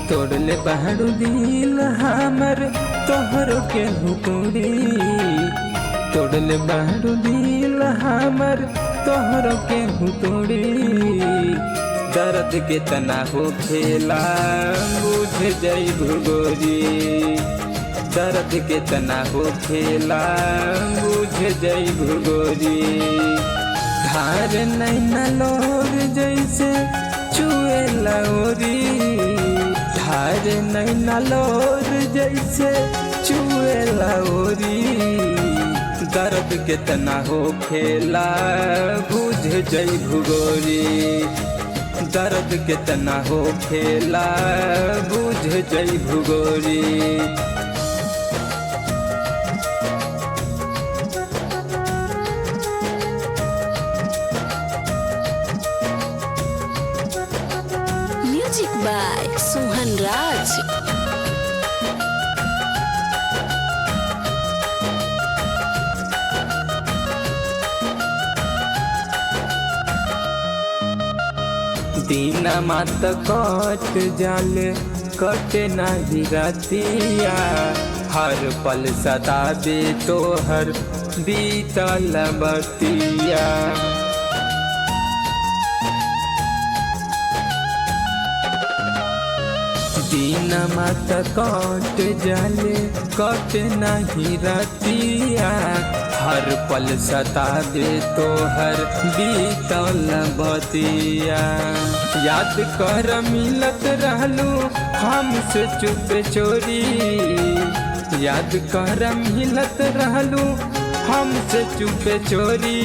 तोड़ले बहरू दिल हमर तोहरो के हुकुरी, तोड़ले बहरू दिल हमर तोहरो के हुकुरी। दर्द के तना हो खेला बुझ जाई भुगोरी, दर्द के तना हो खेला बुझ जाई भुगोरी। धार नैना लोर जैसे चुए लौरी, धार नैना लोर जैसे चुए लौरी। दर्द के तना हो खेला बुझ जाई भुगोरी, दर्द के तना हो खेला बुझ जाई भुगोरी। म्यूजिक बाय सोहन राज। दीना मात कट जाले कटे नाही रतिया, हर पल सताबे तोहर बीतल बतिया। दीना मात कट जाले कटे नाही रतिया, हर पल सताबे तोहर बीतल बतिया। याद कर मिलत रहलू हमसे चुप चोरी, याद कर मिलत रहलू हमसे चुप चोरी।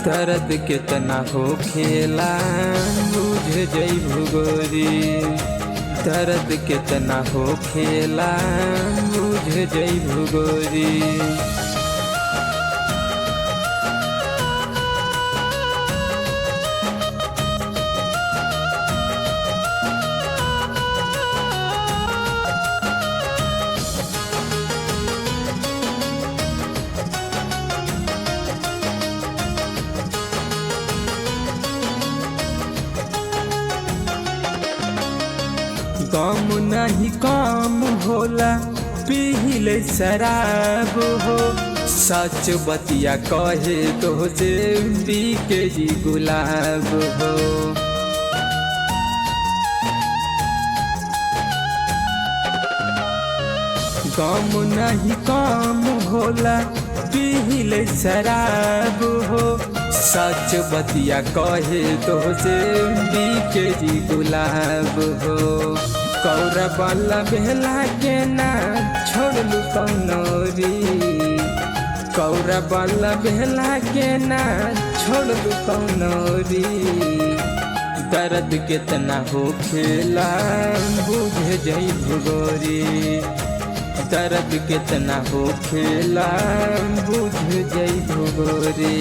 दर्द कितना हो खेला बुझ जाई भुगोरी, दर्द कितना हो खेला बुझ जाई भुगोरी। कम नहीं कम होला पीले शराब हो, सच बतिया कहे तो से बीके जी गुलाब हो। कम नहीं कम होला पीले शराब हो, सच बतिया कहे तो से बीके जी गुलाब हो। कौरा वाला बेला के ना छोड़लू कौनौरी, कौरा वाला बेला के ना छोड़लू कौनौरी। दर्द कितना हो खेला बुझ जाई भुगोरी, दर्द कितना हो खेला बुझ जाई भुगोरी।